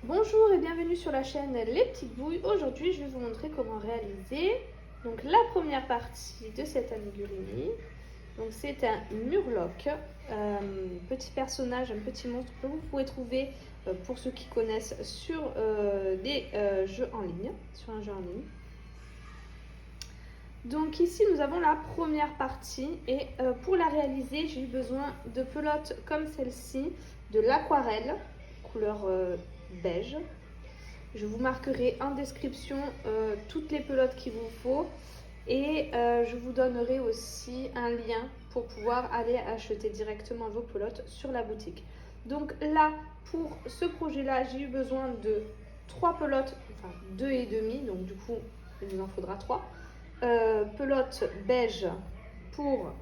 Bonjour et bienvenue sur la chaîne Les Petites Bouilles. Aujourd'hui, je vais vous montrer comment réaliser donc, la première partie de cette amigurumi. Donc, c'est un Murloc, petit personnage, un petit monstre que vous pouvez trouver pour ceux qui connaissent sur des jeux en ligne, sur un jeu en ligne. Donc ici nous avons la première partie et pour la réaliser j'ai eu besoin de pelotes comme celle-ci, de l'aquarelle couleur beige. Je vous marquerai en description toutes les pelotes qu'il vous faut et je vous donnerai aussi un lien pour pouvoir aller acheter directement vos pelotes sur la boutique. Donc là pour ce projet là j'ai eu besoin de 3 pelotes, enfin 2,5, donc du coup il nous en faudra 3. Pelote beige pour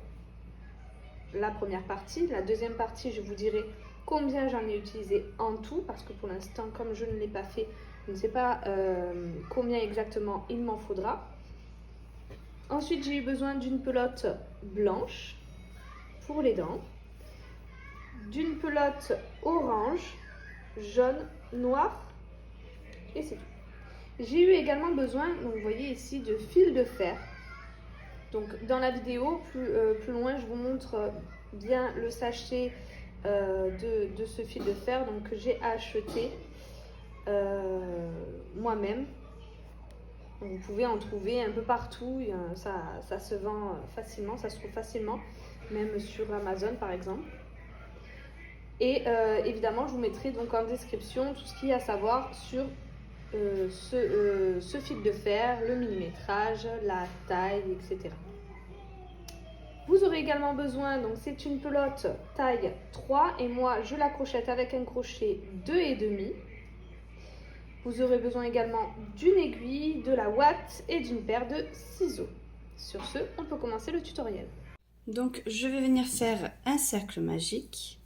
la première partie. La deuxième partie, je vous dirai combien j'en ai utilisé en tout, parce que pour l'instant, comme je ne l'ai pas fait, je ne sais pas combien exactement il m'en faudra. Ensuite, j'ai eu besoin d'une pelote blanche pour les dents, d'une pelote orange, jaune, noir, et c'est tout. J'ai eu également besoin, donc vous voyez ici, de fil de fer. Donc dans la vidéo, plus loin, je vous montre bien le sachet de ce fil de fer donc, que j'ai acheté moi-même. Vous pouvez en trouver un peu partout, ça se vend facilement, ça se trouve facilement, même sur Amazon par exemple. Et évidemment, je vous mettrai donc en description tout ce qu'il y a à savoir sur ce fil de fer, le millimétrage, la taille, etc. Vous aurez également besoin, donc c'est une pelote taille 3 et moi je la crochette avec un crochet 2,5. Vous aurez besoin également d'une aiguille, de la ouate et d'une paire de ciseaux. Sur ce, on peut commencer le tutoriel. Donc je vais venir faire un cercle magique.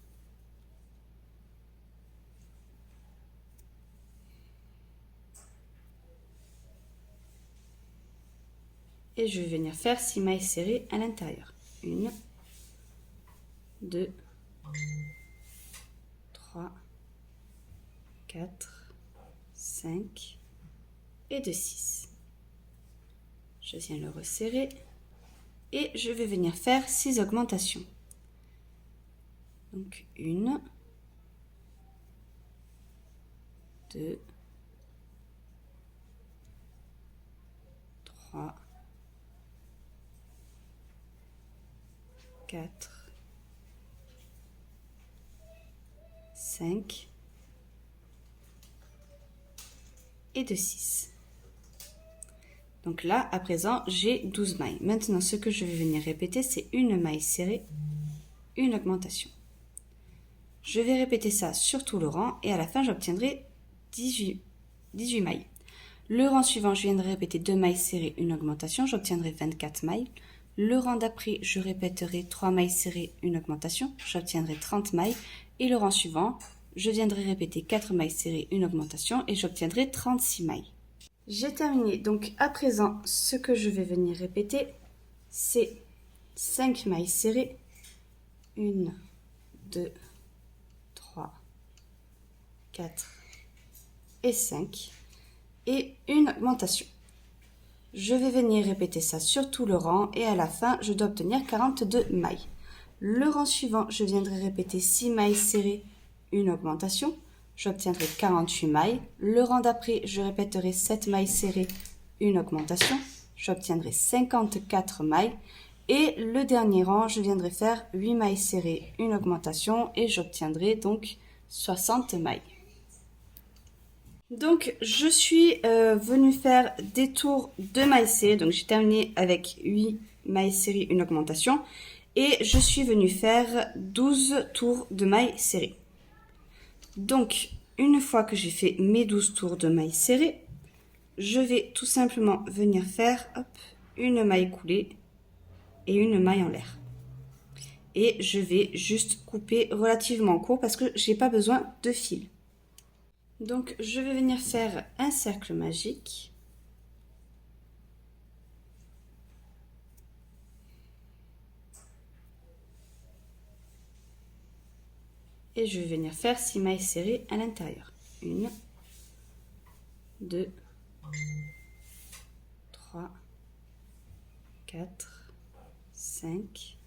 Et je vais venir faire 6 mailles serrées à l'intérieur. 1, 2, 3, 4, 5 et de 6. Je viens le resserrer et je vais venir faire 6 augmentations. Donc 1, 2, 3, 4, 5 et de 6. Donc là, à présent, j'ai 12 mailles. Maintenant, ce que je vais venir répéter, c'est une maille serrée, une augmentation. Je vais répéter ça sur tout le rang et à la fin, j'obtiendrai 18 mailles. Le rang suivant, je viendrai répéter 2 mailles serrées, une augmentation, j'obtiendrai 24 mailles. Le rang d'après, je répéterai 3 mailles serrées, une augmentation, j'obtiendrai 30 mailles. Et le rang suivant, je viendrai répéter 4 mailles serrées, une augmentation et j'obtiendrai 36 mailles. J'ai terminé, donc à présent, ce que je vais venir répéter, c'est 5 mailles serrées, 1, 2, 3, 4 et 5, et une augmentation. Je vais venir répéter ça sur tout le rang, et à la fin, je dois obtenir 42 mailles. Le rang suivant, je viendrai répéter 6 mailles serrées, une augmentation, j'obtiendrai 48 mailles. Le rang d'après, je répéterai 7 mailles serrées, une augmentation, j'obtiendrai 54 mailles. Et le dernier rang, je viendrai faire 8 mailles serrées, une augmentation et j'obtiendrai donc 60 mailles. Donc je suis venue faire des tours de mailles serrées, donc j'ai terminé avec 8 mailles serrées, une augmentation. Et je suis venue faire 12 tours de mailles serrées. Donc, une fois que j'ai fait mes 12 tours de mailles serrées, je vais tout simplement venir faire une maille coulée et une maille en l'air. Et je vais juste couper relativement court parce que j'ai pas besoin de fil. Donc, je vais venir faire un cercle magique. Et je vais venir faire 6 mailles serrées à l'intérieur. 1, 2, 3, 4, 5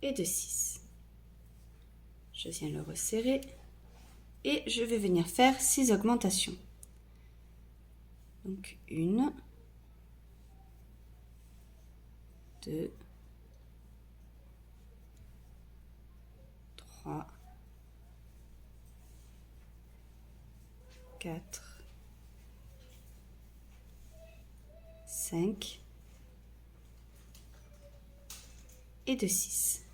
et de 6. Je viens le resserrer et je vais venir faire 6 augmentations. Donc 1, 2, 3, 4, 5 et de 6.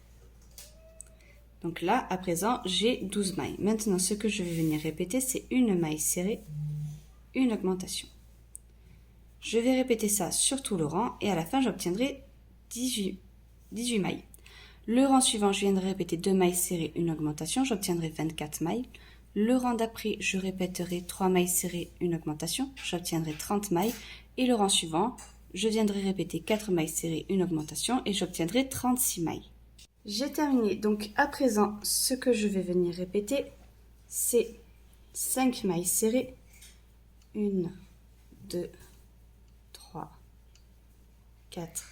Donc là, à présent, j'ai 12 mailles. Maintenant, ce que je vais venir répéter, c'est une maille serrée, une augmentation. Je vais répéter ça sur tout le rang et à la fin, j'obtiendrai 18 mailles. Le rang suivant, je viendrai répéter 2 mailles serrées, une augmentation, j'obtiendrai 24 mailles. Le rang d'après, je répéterai 3 mailles serrées, une augmentation, j'obtiendrai 30 mailles. Et le rang suivant, je viendrai répéter 4 mailles serrées, une augmentation et j'obtiendrai 36 mailles. J'ai terminé, donc à présent, ce que je vais venir répéter, c'est 5 mailles serrées, 1, 2, 3, 4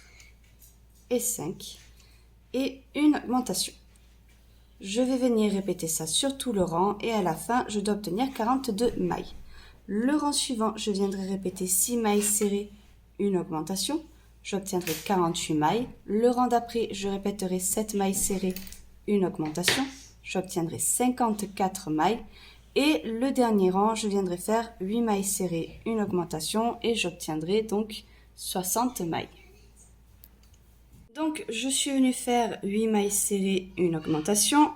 et 5, et une augmentation. Je vais venir répéter ça sur tout le rang, et à la fin, je dois obtenir 42 mailles. Le rang suivant, je viendrai répéter 6 mailles serrées, une augmentation. J'obtiendrai 48 mailles. Le rang d'après, je répéterai 7 mailles serrées, une augmentation. J'obtiendrai 54 mailles. Et le dernier rang, je viendrai faire 8 mailles serrées, une augmentation. Et j'obtiendrai donc 60 mailles. Donc, je suis venue faire 8 mailles serrées, une augmentation.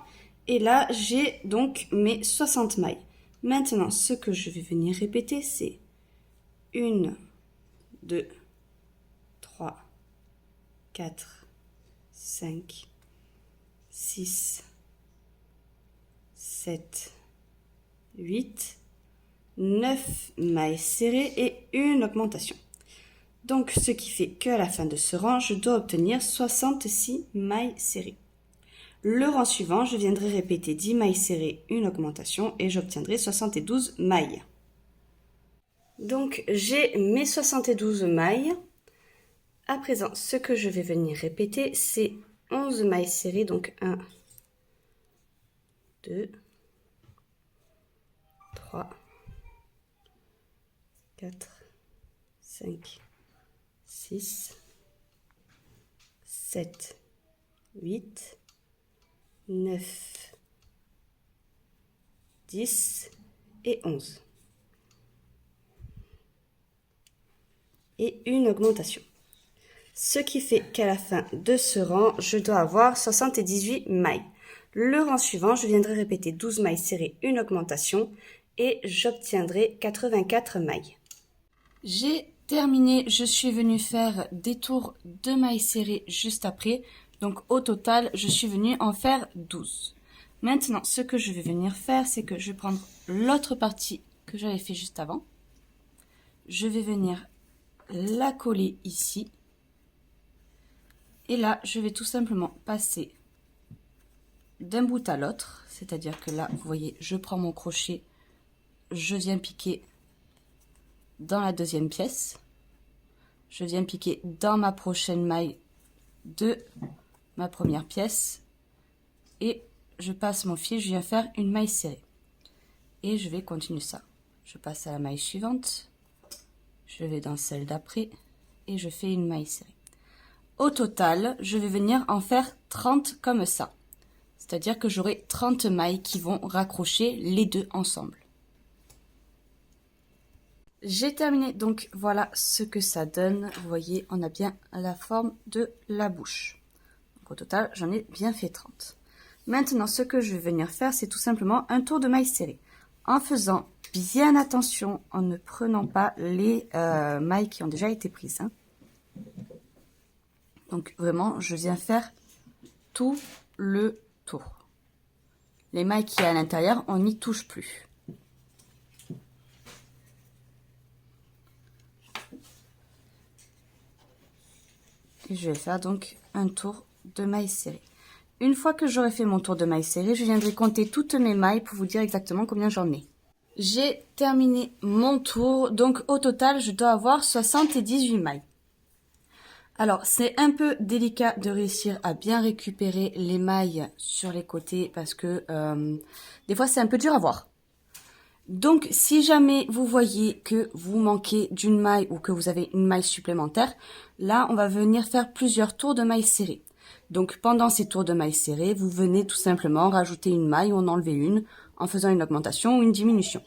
Et là, j'ai donc mes 60 mailles. Maintenant, ce que je vais venir répéter, c'est 1, 2, 3, 4, 5, 6, 7, 8, 9 mailles serrées et une augmentation. Donc, ce qui fait qu'à la fin de ce rang, je dois obtenir 66 mailles serrées. Le rang suivant, je viendrai répéter 10 mailles serrées, une augmentation et j'obtiendrai 72 mailles. Donc, j'ai mes 72 mailles. À présent, ce que je vais venir répéter, c'est 11 mailles serrées, donc 1, 2, 3, 4, 5, 6, 7, 8, 9, 10 et 11. Et une augmentation. Ce qui fait qu'à la fin de ce rang, je dois avoir 78 mailles. Le rang suivant, je viendrai répéter 12 mailles serrées, une augmentation et j'obtiendrai 84 mailles. J'ai terminé, je suis venue faire des tours de mailles serrées juste après. Donc au total, je suis venue en faire 12. Maintenant, ce que je vais venir faire, c'est que je vais prendre l'autre partie que j'avais fait juste avant. Je vais venir la coller ici. Et là, je vais tout simplement passer d'un bout à l'autre. C'est-à-dire que là, vous voyez, je prends mon crochet, je viens piquer dans la deuxième pièce. Je viens piquer dans ma prochaine maille de ma première pièce. Et je passe mon fil, je viens faire une maille serrée. Et je vais continuer ça. Je passe à la maille suivante. Je vais dans celle d'après et je fais une maille serrée. Au total, je vais venir en faire 30 comme ça. C'est-à-dire que j'aurai 30 mailles qui vont raccrocher les deux ensemble. J'ai terminé, donc voilà ce que ça donne. Vous voyez, on a bien la forme de la bouche. Donc, au total, j'en ai bien fait 30. Maintenant, ce que je vais venir faire, c'est tout simplement un tour de maille serrée. En faisant bien attention, en ne prenant pas les mailles qui ont déjà été prises. Hein. Donc vraiment, je viens faire tout le tour. Les mailles qui sont à l'intérieur, on n'y touche plus. Et je vais faire donc un tour de maille serrée. Une fois que j'aurai fait mon tour de maille serrée, je viendrai compter toutes mes mailles pour vous dire exactement combien j'en ai. j'ai terminé mon tour. Donc au total, je dois avoir 78 mailles. Alors, c'est un peu délicat de réussir à bien récupérer les mailles sur les côtés parce que des fois, c'est un peu dur à voir. Donc, si jamais vous voyez que vous manquez d'une maille ou que vous avez une maille supplémentaire, là, on va venir faire plusieurs tours de mailles serrées. Donc, pendant ces tours de mailles serrées, vous venez tout simplement rajouter une maille ou en enlever une en faisant une augmentation ou une diminution.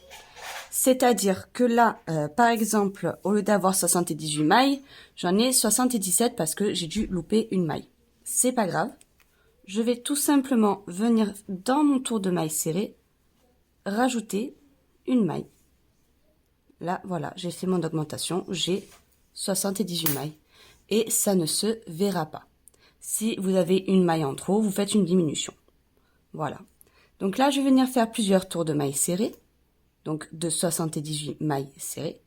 C'est-à-dire que là, par exemple, au lieu d'avoir 78 mailles, j'en ai 77 parce que j'ai dû louper une maille. C'est pas grave. Je vais tout simplement venir dans mon tour de maille serrée, rajouter une maille. Là, voilà, j'ai fait mon augmentation, j'ai 78 mailles. Et ça ne se verra pas. Si vous avez une maille en trop, vous faites une diminution. Voilà. Donc là, je vais venir faire plusieurs tours de mailles serrées. Donc de 78 mailles serrées.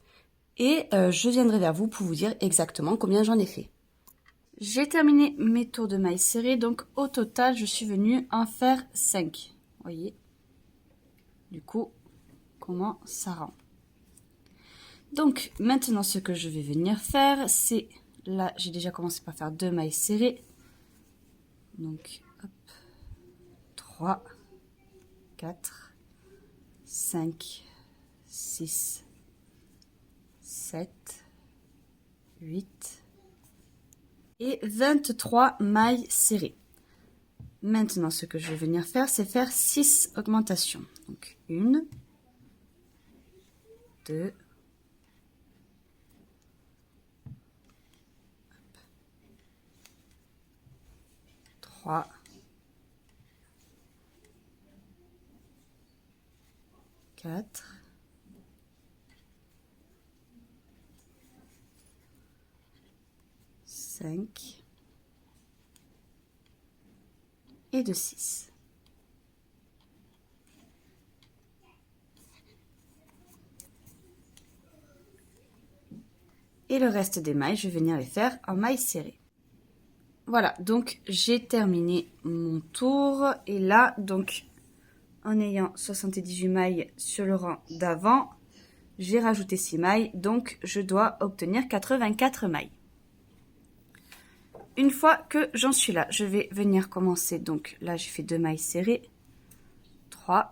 Et je viendrai vers vous pour vous dire exactement combien j'en ai fait. J'ai terminé mes tours de mailles serrées. Donc au total, je suis venue en faire 5. Vous voyez du coup comment ça rend. Donc maintenant, ce que je vais venir faire, c'est... Là, j'ai déjà commencé par faire 2 mailles serrées. Donc, hop, 3, 4, 5, 6, 7, 8 et 23 mailles serrées. Maintenant, ce que je vais venir faire, c'est faire 6 augmentations. Donc, 1, 2, 3, 4, 5 et de 6. Et le reste des mailles, je vais venir les faire en mailles serrées. Voilà, donc j'ai terminé mon tour. Et là, donc, en ayant 78 mailles sur le rang d'avant, j'ai rajouté 6 mailles, donc je dois obtenir 84 mailles. Une fois que j'en suis là, je vais venir commencer. Donc là, j'ai fait 2 mailles serrées. 3,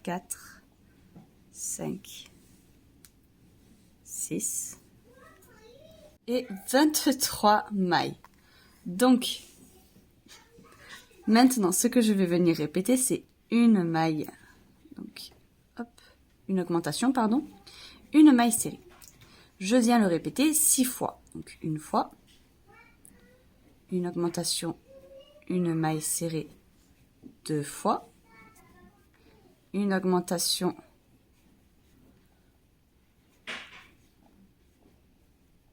4, 5, 6 et 23 mailles. Donc, maintenant, ce que je vais venir répéter, c'est une maille. Donc, hop, une augmentation, pardon. Une maille serrée. Je viens le répéter 6 fois. Donc, une fois. Une augmentation, une maille serrée 2 fois. Une augmentation,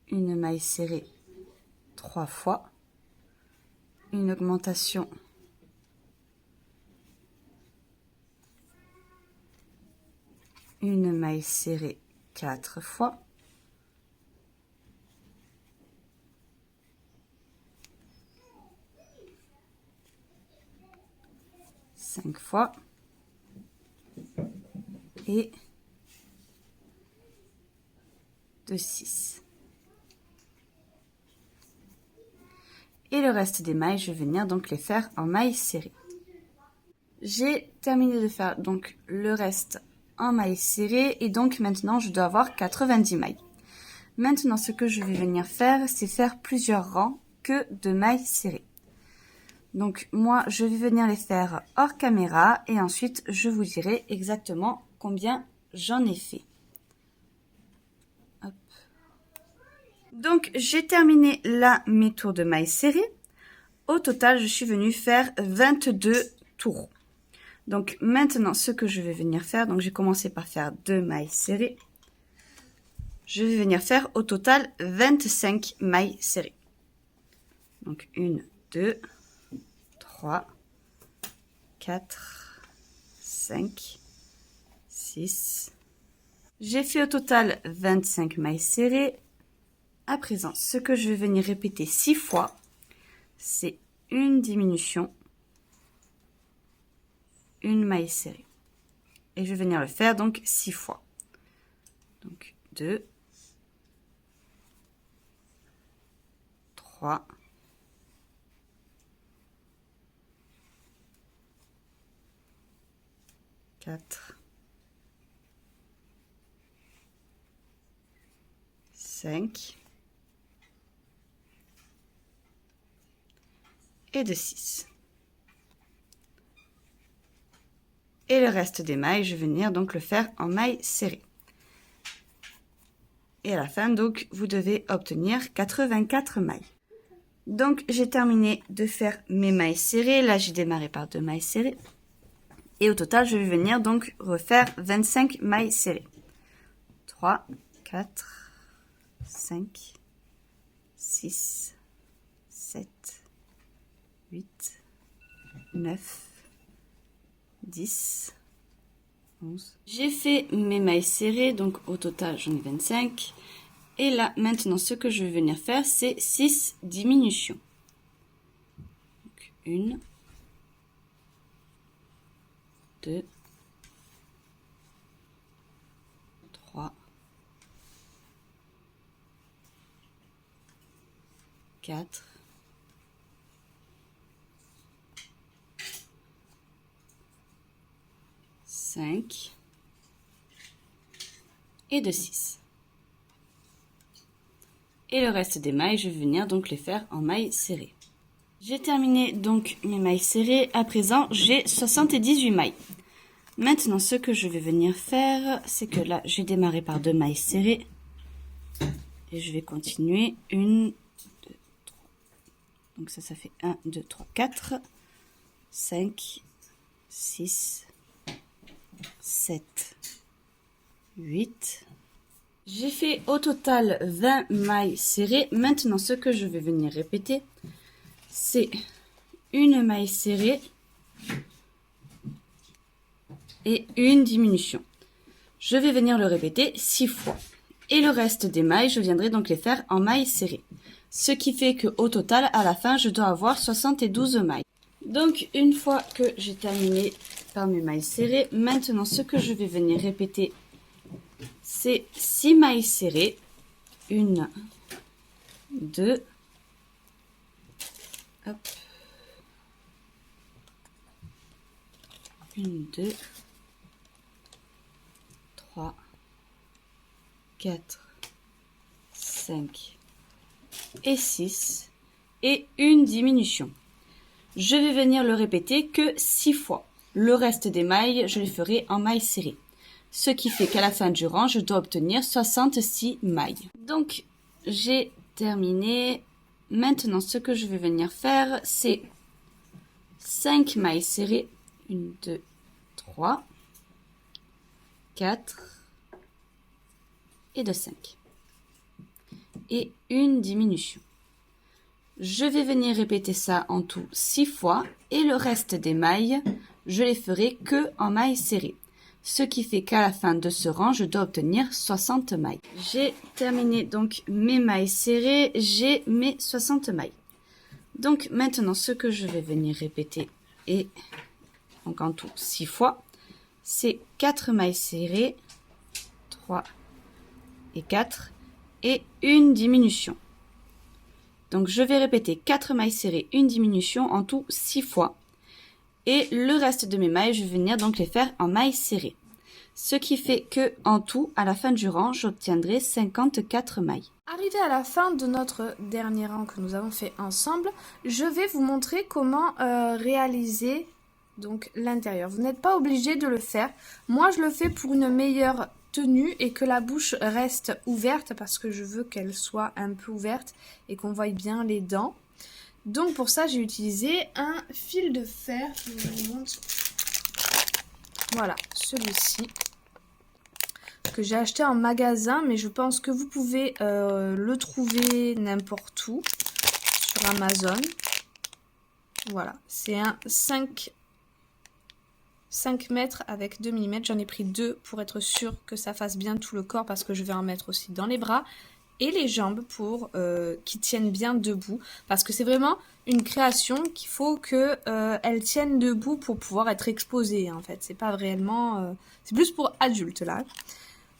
une maille serrée 3 fois, une augmentation, une maille serrée 4 fois, cinq fois et de 6. Et le reste des mailles, je vais venir donc les faire en mailles serrées. J'ai terminé de faire donc le reste en mailles serrées et donc maintenant je dois avoir 90 mailles. Maintenant, ce que je vais venir faire, c'est faire plusieurs rangs que de mailles serrées. Donc moi, je vais venir les faire hors caméra et ensuite je vous dirai exactement combien j'en ai fait. Hop. Donc j'ai terminé là mes tours de mailles serrées. Au total, je suis venue faire 22 tours. Donc maintenant, ce que je vais venir faire, donc j'ai commencé par faire 2 mailles serrées. Je vais venir faire au total 25 mailles serrées. Donc 1, 2, 3, 4, 5, 6. J'ai fait au total 25 mailles serrées. À présent, ce que je vais venir répéter 6 fois, c'est une diminution, une maille serrée. et je vais venir le faire donc 6 fois. Donc 2, 3, 4, 5 et de 6. Et le reste des mailles, je vais venir donc le faire en mailles serrées. Et à la fin, donc, vous devez obtenir 84 mailles. Donc, j'ai terminé de faire mes mailles serrées. Là, j'ai démarré par 2 mailles serrées. Et au total, je vais venir donc refaire 25 mailles serrées. 3, 4, 5, 6, 7, 8, 9, 10, 11. J'ai fait mes mailles serrées, donc au total j'en ai 25. Et là, maintenant, ce que je vais venir faire, c'est 6 diminutions. Donc, 1, 2, 3, 4, 5 et de 6. Et le reste des mailles, je vais venir donc les faire en mailles serrées. J'ai terminé donc mes mailles serrées. À présent, j'ai 78 mailles. Maintenant, ce que je vais venir faire, c'est que là, j'ai démarré par 2 mailles serrées. Et je vais continuer 1, 2, 3. Donc ça fait 1, 2, 3, 4, 5, 6, 7, 8. J'ai fait au total 20 mailles serrées. Maintenant, ce que je vais venir répéter, c'est une maille serrée et une diminution. Je vais venir le répéter 6 fois. Et le reste des mailles, je viendrai donc les faire en mailles serrées. Ce qui fait qu'au total, à la fin, je dois avoir 72 mailles. Donc, une fois que j'ai terminé par mes mailles serrées, maintenant, ce que je vais venir répéter, c'est 6 mailles serrées. 1, 2, hop, 1, 2, 3, 4, 5 et 6 et une diminution. Je vais venir le répéter que 6 fois. Le reste des mailles, je les ferai en mailles serrées. Ce qui fait qu'à la fin du rang, je dois obtenir 66 mailles. Donc, j'ai terminé. Maintenant, ce que je vais venir faire, c'est 5 mailles serrées. 1, 2, 3, 4 et de 5. Et une diminution. Je vais venir répéter ça en tout 6 fois et le reste des mailles, je les ferai que en mailles serrées. Ce qui fait qu'à la fin de ce rang, je dois obtenir 60 mailles. J'ai terminé donc mes mailles serrées, j'ai mes 60 mailles. Donc maintenant, ce que je vais venir répéter, et donc en tout 6 fois, c'est 4 mailles serrées, 3 et 4, et une diminution. Donc je vais répéter 4 mailles serrées, une diminution, en tout 6 fois. Et le reste de mes mailles, je vais venir donc les faire en mailles serrées. Ce qui fait que en tout, à la fin du rang, j'obtiendrai 54 mailles. Arrivé à la fin de notre dernier rang que nous avons fait ensemble, je vais vous montrer comment réaliser donc l'intérieur. Vous n'êtes pas obligé de le faire. Moi, je le fais pour une meilleure tenue et que la bouche reste ouverte parce que je veux qu'elle soit un peu ouverte et qu'on voie bien les dents. Donc pour ça, j'ai utilisé un fil de fer. Je vous montre. Voilà, celui-ci que j'ai acheté en magasin, mais je pense que vous pouvez le trouver n'importe où sur Amazon. Voilà, c'est un 5 mètres avec 2 mm. J'en ai pris 2 pour être sûr que ça fasse bien tout le corps parce que je vais en mettre aussi dans les bras et les jambes pour qu'ils tiennent bien debout. Parce que c'est vraiment une création qu'il faut que elle tienne debout pour pouvoir être exposée en fait. C'est pas réellement, c'est plus pour adultes là.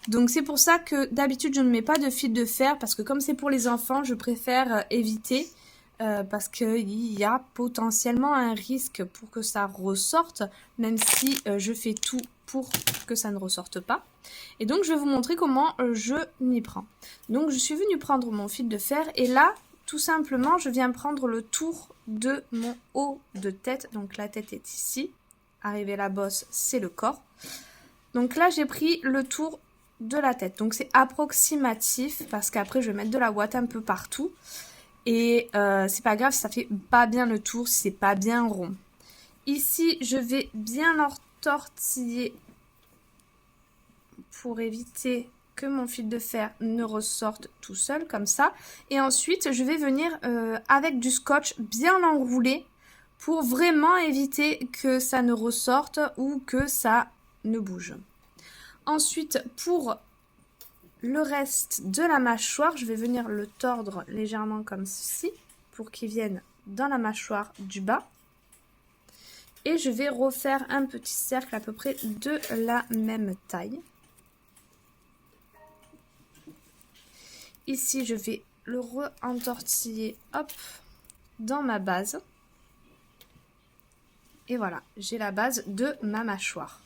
Donc c'est pour ça que d'habitude je ne mets pas de fil de fer parce que comme c'est pour les enfants, je préfère éviter parce qu'il y a potentiellement un risque pour que ça ressorte, même si je fais tout pour que ça ne ressorte pas. Et donc je vais vous montrer comment je m'y prends. Donc je suis venue prendre mon fil de fer et là, tout simplement, je viens prendre le tour de mon haut de tête. Donc la tête est ici. Arrivé la bosse, c'est le corps. Donc là, j'ai pris le tour de la tête. Donc c'est approximatif parce qu'après, je vais mettre de la ouate un peu partout. Et c'est pas grave si ça fait pas bien le tour, si c'est pas bien rond. Ici, je vais bien l'entortiller pour éviter que mon fil de fer ne ressorte tout seul comme ça. Et ensuite, je vais venir avec du scotch bien l'enrouler pour vraiment éviter que ça ne ressorte ou que ça ne bouge. Ensuite, pour le reste de la mâchoire, je vais venir le tordre légèrement comme ceci pour qu'il vienne dans la mâchoire du bas. Et je vais refaire un petit cercle à peu près de la même taille. Ici, je vais le re-entortiller, hop, dans ma base. Et voilà, j'ai la base de ma mâchoire.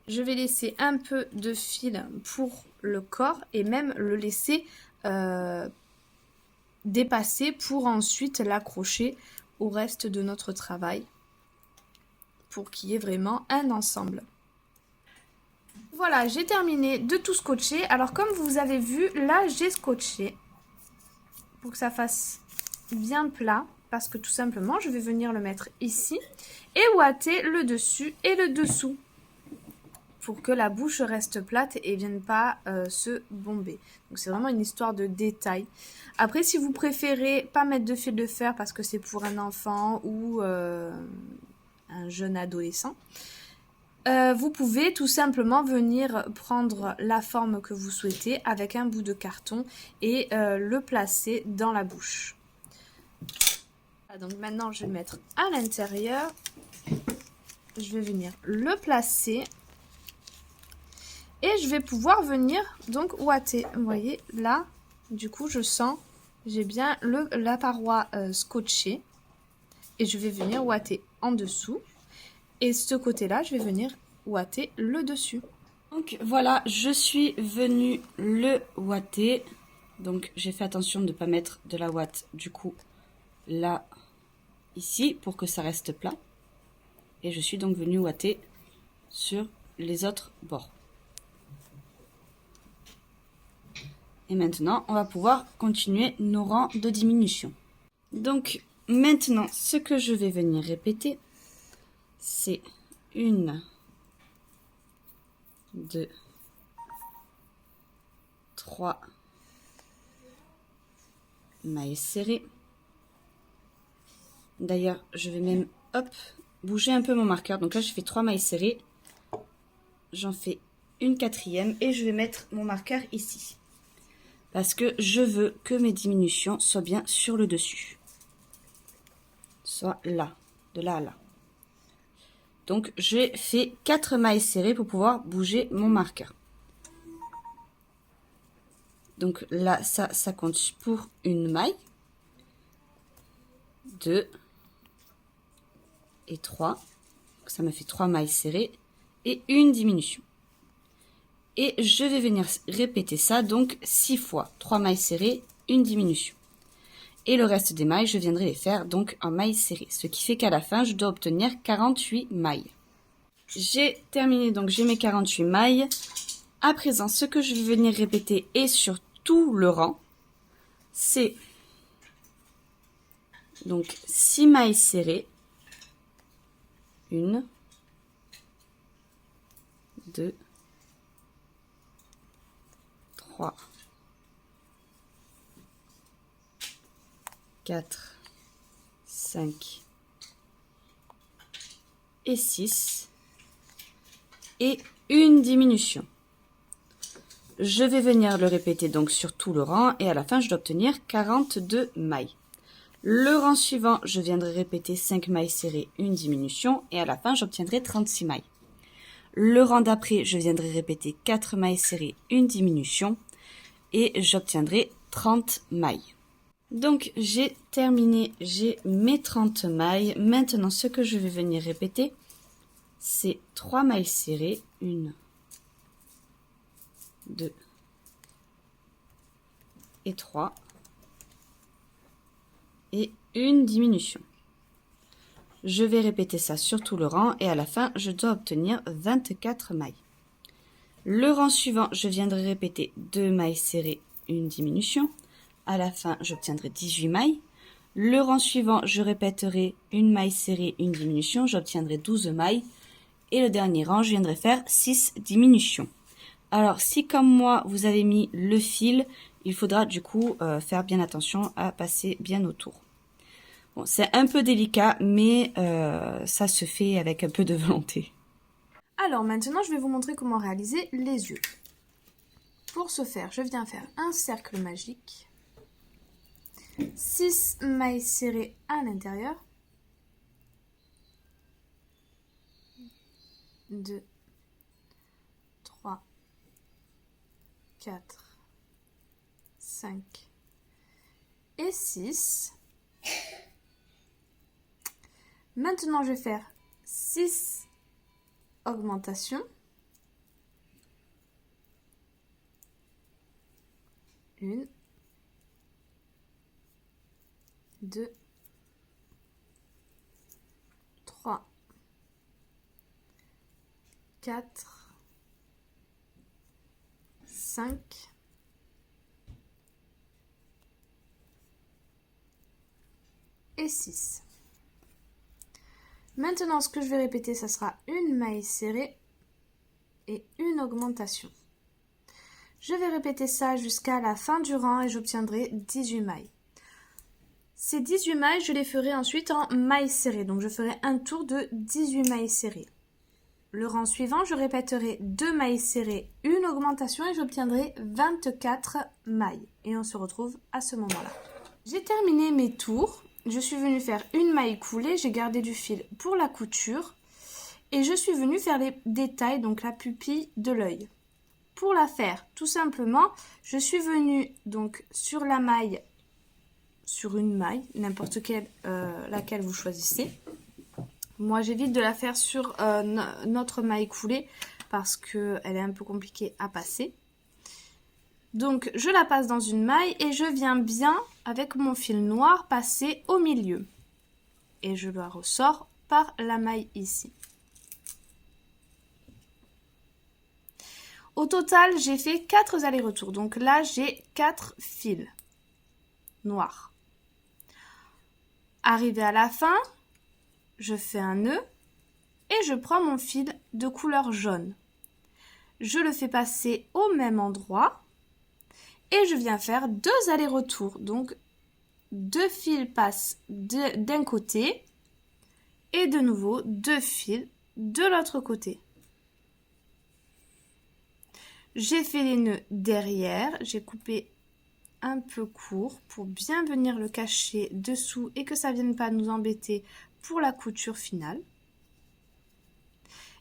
Je vais laisser un peu de fil pour le corps et même le laisser dépasser pour ensuite l'accrocher au reste de notre travail pour qu'il y ait vraiment un ensemble. Voilà, j'ai terminé de tout scotcher. Alors comme vous avez vu, là j'ai scotché pour que ça fasse bien plat parce que tout simplement je vais venir le mettre ici et ouater le dessus et le dessous pour que la bouche reste plate et vienne pas se bomber. Donc c'est vraiment une histoire de détail. Après si vous préférez pas mettre de fil de fer parce que c'est pour un enfant ou un jeune adolescent, vous pouvez tout simplement venir prendre la forme que vous souhaitez avec un bout de carton et le placer dans la bouche. Donc maintenant je vais le mettre à l'intérieur. Je vais venir le placer. Et je vais pouvoir venir donc ouater. Vous voyez là, du coup je sens, j'ai bien la paroi scotchée. Et je vais venir ouater en dessous. Et ce côté-là, je vais venir ouater le dessus. Donc voilà, je suis venue le ouater. Donc j'ai fait attention de ne pas mettre de la ouate du coup là, ici, pour que ça reste plat. Et je suis donc venue ouater sur les autres bords. Et maintenant, on va pouvoir continuer nos rangs de diminution. Donc maintenant, ce que je vais venir répéter, c'est 1, 2, 3 mailles serrées. D'ailleurs, je vais même, hop, bouger un peu mon marqueur. Donc là, je fais 3 mailles serrées. J'en fais une 4e et je vais mettre mon marqueur ici. Parce que je veux que mes diminutions soient bien sur le dessus. Soit là, de là à là. Donc, j'ai fait 4 mailles serrées pour pouvoir bouger mon marqueur. Donc là, ça compte pour une maille. 2 et 3. Donc, ça me fait 3 mailles serrées et une diminution. Et je vais venir répéter ça, donc 6 fois. 3 mailles serrées, une diminution. Et le reste des mailles, je viendrai les faire donc en mailles serrées. Ce qui fait qu'à la fin, je dois obtenir 48 mailles. J'ai terminé, donc j'ai mes 48 mailles. À présent, ce que je vais venir répéter et sur tout le rang, c'est donc 6 mailles serrées. 1, 2, 3, 4, 5 et 6 et une diminution. Je vais venir le répéter donc sur tout le rang et à la fin je dois obtenir 42 mailles. Le rang suivant, je viendrai répéter 5 mailles serrées, une diminution, et à la fin, j'obtiendrai 36 mailles. Le rang d'après, je viendrai répéter 4 mailles serrées, une diminution, et j'obtiendrai 30 mailles. Donc, j'ai terminé, j'ai mes 30 mailles. Maintenant, ce que je vais venir répéter, c'est 3 mailles serrées, 1, 2 et 3, et une diminution. Je vais répéter ça sur tout le rang et à la fin, je dois obtenir 24 mailles. Le rang suivant, je viendrai répéter 2 mailles serrées, une diminution. À la fin, j'obtiendrai 18 mailles. Le rang suivant, je répéterai une maille serrée, une diminution, j'obtiendrai 12 mailles. Et le dernier rang, je viendrai faire 6 diminutions. Alors, si comme moi, vous avez mis le fil, il faudra du coup faire bien attention à passer bien autour. Bon, c'est un peu délicat, mais ça se fait avec un peu de volonté. Alors maintenant, je vais vous montrer comment réaliser les yeux. Pour ce faire, je viens faire un cercle magique, 6 mailles serrées à l'intérieur, 2, 3, 4, 5 et 6. Maintenant, je vais faire 6 augmentations. 1, 2, 3, 4, 5 et 6. Maintenant, ce que je vais répéter, ça sera une maille serrée et une augmentation. Je vais répéter ça jusqu'à la fin du rang et j'obtiendrai 18 mailles. Ces 18 mailles, je les ferai ensuite en mailles serrées. Donc, je ferai un tour de 18 mailles serrées. Le rang suivant, je répéterai 2 mailles serrées, une augmentation et j'obtiendrai 24 mailles. Et on se retrouve à ce moment-là. J'ai terminé mes tours. Je suis venue faire une maille coulée, j'ai gardé du fil pour la couture et je suis venue faire les détails, donc la pupille de l'œil. Pour la faire, tout simplement, je suis venue donc sur la maille, sur une maille, n'importe quelle, laquelle vous choisissez. Moi, j'évite de la faire sur notre maille coulée parce qu'elle est un peu compliquée à passer. Donc, je la passe dans une maille et je viens bien, avec mon fil noir, passer au milieu. Et je la ressors par la maille ici. Au total, j'ai fait 4 allers-retours. Donc là, j'ai 4 fils noirs. Arrivé à la fin, je fais un nœud et je prends mon fil de couleur jaune. Je le fais passer au même endroit. Et je viens faire 2 allers-retours. Donc, 2 fils passent d'un côté et de nouveau 2 fils de l'autre côté. J'ai fait les nœuds derrière. J'ai coupé un peu court pour bien venir le cacher dessous et que ça ne vienne pas nous embêter pour la couture finale.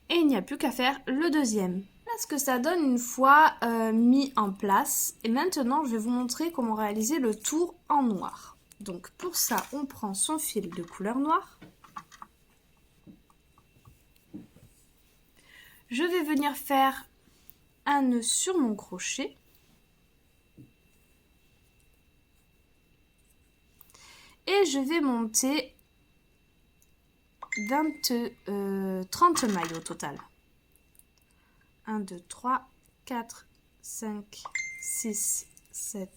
Et il n'y a plus qu'à faire le deuxième. Voilà ce que ça donne une fois mis en place. Et maintenant, je vais vous montrer comment réaliser le tour en noir. Donc pour ça, on prend son fil de couleur noire. Je vais venir faire un nœud sur mon crochet. Et je vais monter 30 mailles au total. 1, 2, 3, 4, 5, 6, 7,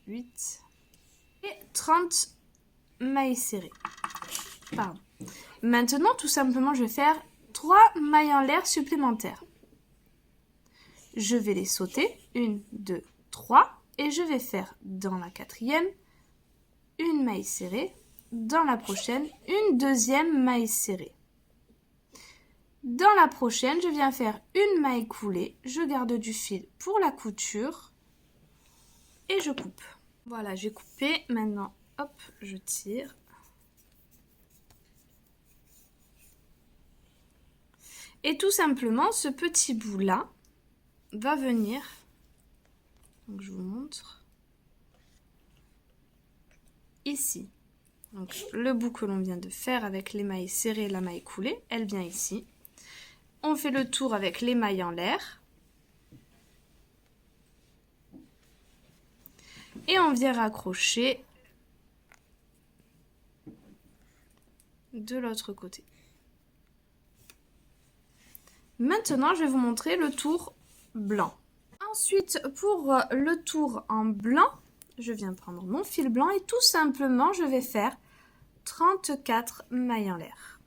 8 et 30 mailles serrées. Pardon. Maintenant, tout simplement, je vais faire 3 mailles en l'air supplémentaires. Je vais les sauter. 1, 2, 3. Et je vais faire dans la quatrième une maille serrée. Dans la prochaine, une deuxième maille serrée. Dans la prochaine, je viens faire une maille coulée. Je garde du fil pour la couture. Et je coupe. Voilà, j'ai coupé. Maintenant, hop, je tire. Et tout simplement, ce petit bout-là va venir, donc je vous montre, ici. Donc le bout que l'on vient de faire avec les mailles serrées et la maille coulée, elle vient ici. On fait le tour avec les mailles en l'air. Et on vient raccrocher de l'autre côté. Maintenant, je vais vous montrer le tour blanc. Ensuite, pour le tour en blanc, je viens prendre mon fil blanc et tout simplement, je vais faire 34 mailles en l'air.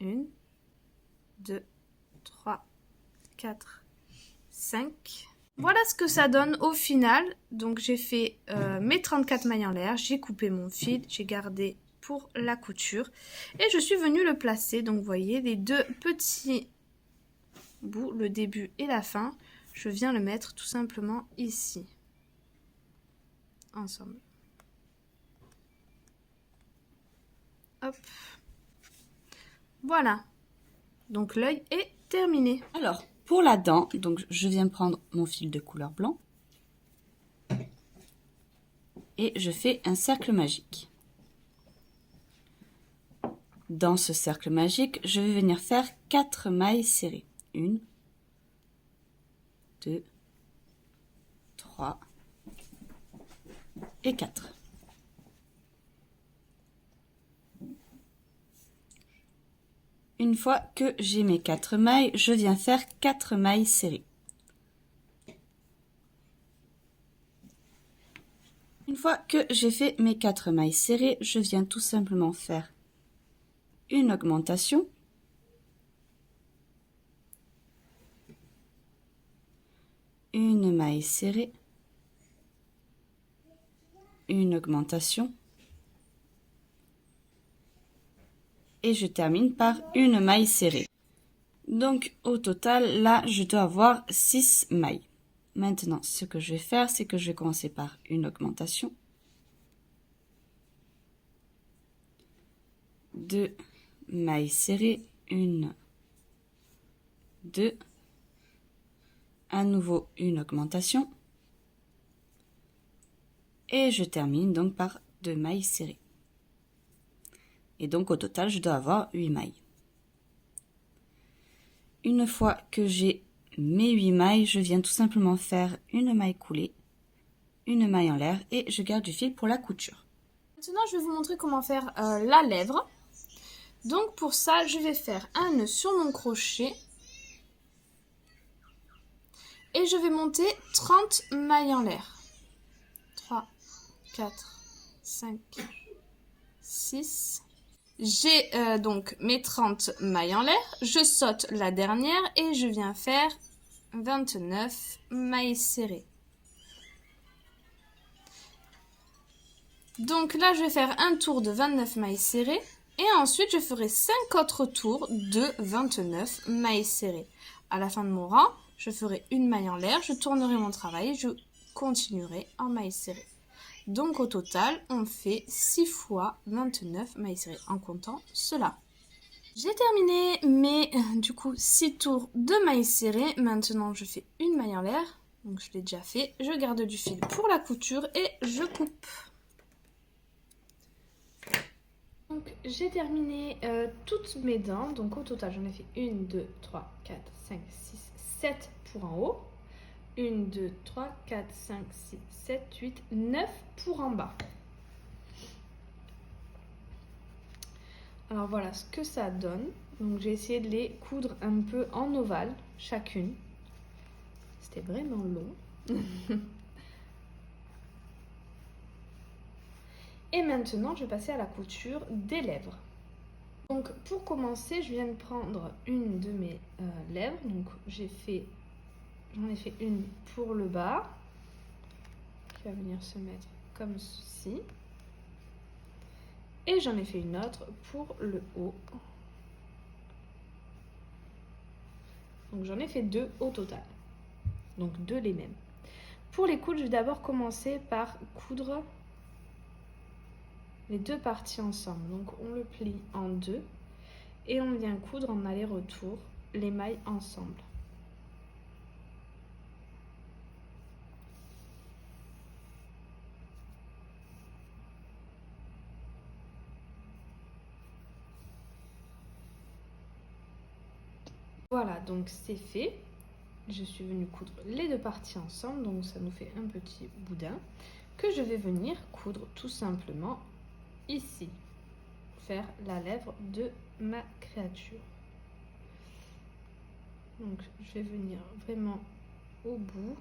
1, 2, 3, 4, 5. Voilà ce que ça donne au final. Donc j'ai fait mes 34 mailles en l'air, j'ai coupé mon fil, j'ai gardé pour la couture et je suis venue le placer. Donc vous voyez les deux petits bouts, le début et la fin, je viens le mettre tout simplement ici, ensemble. Hop. Voilà. Donc l'œil est terminé. Alors, pour la dent, donc je viens prendre mon fil de couleur blanc et je fais un cercle magique. Dans ce cercle magique, je vais venir faire 4 mailles serrées. 1, 2, 3 et 4. Une fois que j'ai mes 4 mailles, je viens faire 4 mailles serrées. Une fois que j'ai fait mes 4 mailles serrées, je viens tout simplement faire une augmentation. Une maille serrée. Une augmentation. Et je termine par une maille serrée. Donc au total, là, je dois avoir 6 mailles. Maintenant, ce que je vais faire, c'est que je vais commencer par une augmentation. 2 mailles serrées, 1, 2, à nouveau une augmentation. Et je termine donc par 2 mailles serrées. Et donc au total, je dois avoir 8 mailles. Une fois que j'ai mes 8 mailles, je viens tout simplement faire une maille coulée, une maille en l'air et je garde du fil pour la couture. Maintenant, je vais vous montrer comment faire la lèvre. Donc pour ça, je vais faire un nœud sur mon crochet et je vais monter 30 mailles en l'air. 3, 4, 5, 6. J'ai donc mes 30 mailles en l'air, je saute la dernière et je viens faire 29 mailles serrées. Donc là, je vais faire un tour de 29 mailles serrées et ensuite je ferai 5 autres tours de 29 mailles serrées. À la fin de mon rang, je ferai une maille en l'air, je tournerai mon travail et je continuerai en mailles serrées. Donc au total, on fait 6 fois 29 mailles serrées en comptant cela. J'ai terminé mes du coup 6 tours de mailles serrées. Maintenant, je fais une maille en l'air. Donc je l'ai déjà fait. Je garde du fil pour la couture et je coupe. Donc j'ai terminé toutes mes dents. Donc au total, j'en ai fait 1, 2, 3, 4, 5, 6, 7 pour en haut. 1, 2, 3, 4, 5, 6, 7, 8, 9 pour en bas. Alors voilà ce que ça donne. Donc j'ai essayé de les coudre un peu en ovale, chacune. C'était vraiment long. Et maintenant, je vais passer à la couture des lèvres. Donc pour commencer, je viens de prendre une de mes lèvres. Donc j'en ai fait une pour le bas, qui va venir se mettre comme ceci. Et j'en ai fait une autre pour le haut. Donc j'en ai fait 2 au total. Donc 2 les mêmes. Pour les coudre, je vais d'abord commencer par coudre les deux parties ensemble. Donc on le plie en deux et on vient coudre en aller-retour les mailles ensemble. Voilà, donc c'est fait. Je suis venue coudre les deux parties ensemble, donc ça nous fait un petit boudin que je vais venir coudre tout simplement ici, faire la lèvre de ma créature. Donc je vais venir vraiment au bout.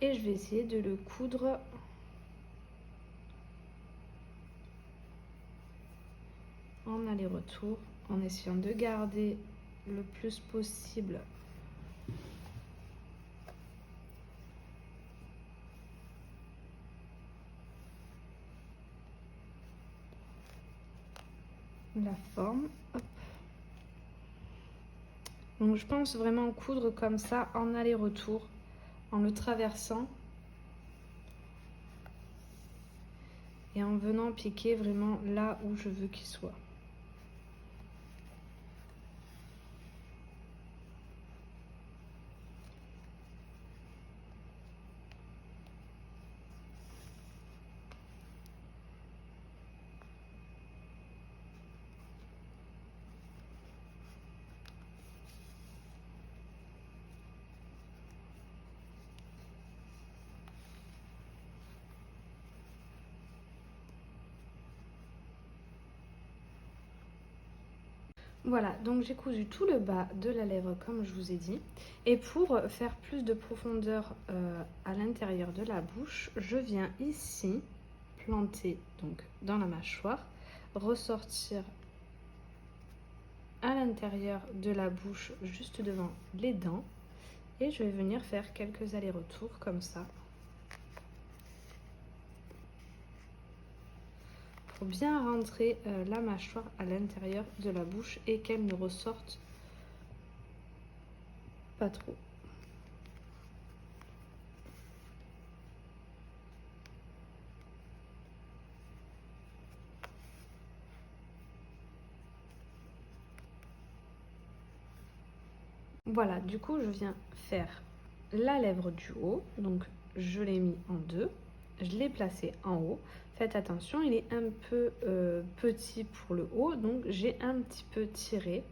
Et je vais essayer de le coudre en aller-retour, en essayant de garder le plus possible la forme. Hop. Donc je pense vraiment coudre comme ça en aller-retour, en le traversant et en venant piquer vraiment là où je veux qu'il soit. Voilà, donc j'ai cousu tout le bas de la lèvre comme je vous ai dit. Et pour faire plus de profondeur à l'intérieur de la bouche, je viens ici planter donc dans la mâchoire, ressortir à l'intérieur de la bouche juste devant les dents. Et je vais venir faire quelques allers-retours comme ça. Pour bien rentrer la mâchoire à l'intérieur de la bouche et qu'elle ne ressorte pas trop. Voilà, du coup je viens faire la lèvre du haut, donc je l'ai mis en deux, je l'ai placé en haut. Faites attention, il est un peu petit pour le haut, donc j'ai un petit peu tiré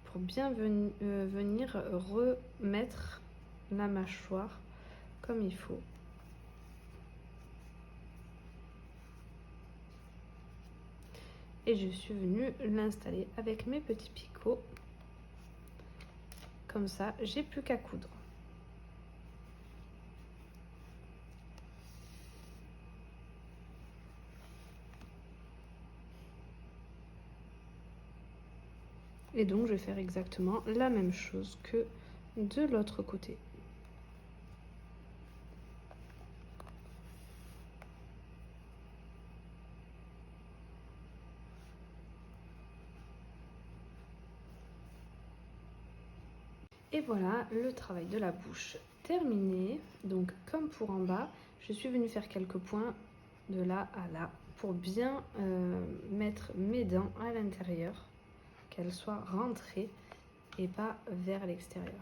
pour bien venir remettre la mâchoire comme il faut. Et je suis venue l'installer avec mes petits picots. Comme ça, j'ai plus qu'à coudre. Et donc, je vais faire exactement la même chose que de l'autre côté. Et voilà le travail de la bouche terminé. Donc comme pour en bas, je suis venue faire quelques points de là à là pour bien mettre mes dents à l'intérieur, qu'elles soient rentrées et pas vers l'extérieur.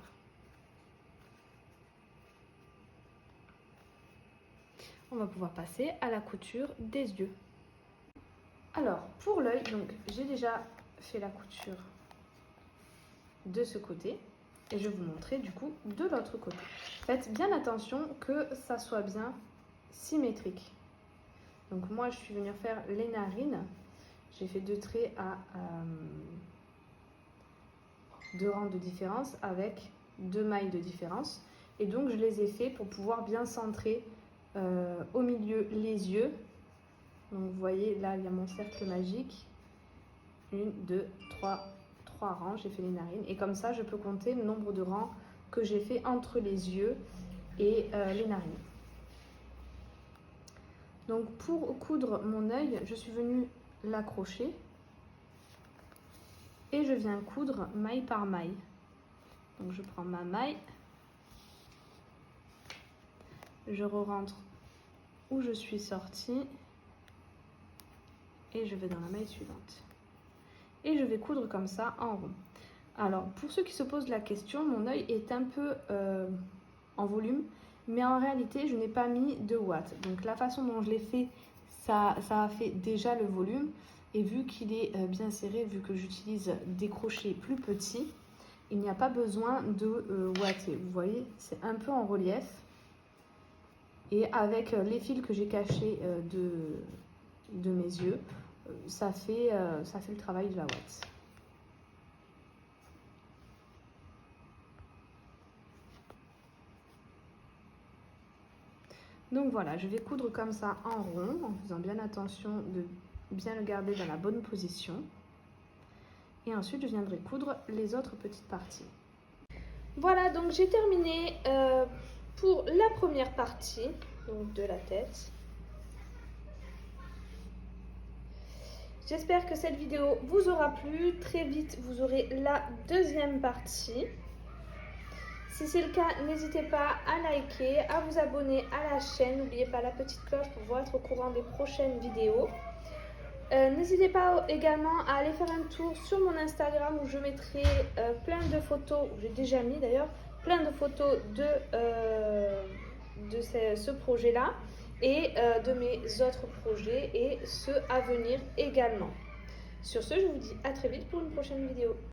On va pouvoir passer à la couture des yeux. Alors pour l'œil, donc j'ai déjà fait la couture de ce côté. Et je vais vous montrer du coup de l'autre côté. Faites bien attention que ça soit bien symétrique. Donc moi je suis venue faire les narines. J'ai fait 2 traits à 2 rangs de différence avec 2 mailles de différence. Et donc je les ai fait pour pouvoir bien centrer au milieu les yeux. Donc vous voyez là il y a mon cercle magique. 1, 2, 3 rangs, j'ai fait les narines. Et comme ça, je peux compter le nombre de rangs que j'ai fait entre les yeux et les narines. Donc pour coudre mon œil, je suis venue l'accrocher. et je viens coudre maille par maille. Donc je prends ma maille, je re-rentre où je suis sortie et je vais dans la maille suivante. Et je vais coudre comme ça en rond. Alors pour ceux qui se posent la question, mon œil est un peu en volume, mais en réalité je n'ai pas mis de ouate. Donc la façon dont je l'ai fait, ça a fait déjà le volume. Et vu qu'il est bien serré, vu que j'utilise des crochets plus petits, il n'y a pas besoin de ouater. Vous voyez, c'est un peu en relief. Et avec les fils que j'ai cachés de mes yeux, ça fait le travail de la ouate. Donc voilà, je vais coudre comme ça en rond, en faisant bien attention de bien le garder dans la bonne position. Et ensuite, je viendrai coudre les autres petites parties. Voilà, donc j'ai terminé pour la première partie donc de la tête. J'espère que cette vidéo vous aura plu. Très vite, vous aurez la deuxième partie. Si c'est le cas, n'hésitez pas à liker, à vous abonner à la chaîne. N'oubliez pas la petite cloche pour être au courant des prochaines vidéos. N'hésitez pas également à aller faire un tour sur mon Instagram où je mettrai plein de photos, j'ai déjà mis d'ailleurs, plein de photos de ce projet-là et de mes autres projets et ceux à venir également. Sur ce, je vous dis à très vite pour une prochaine vidéo.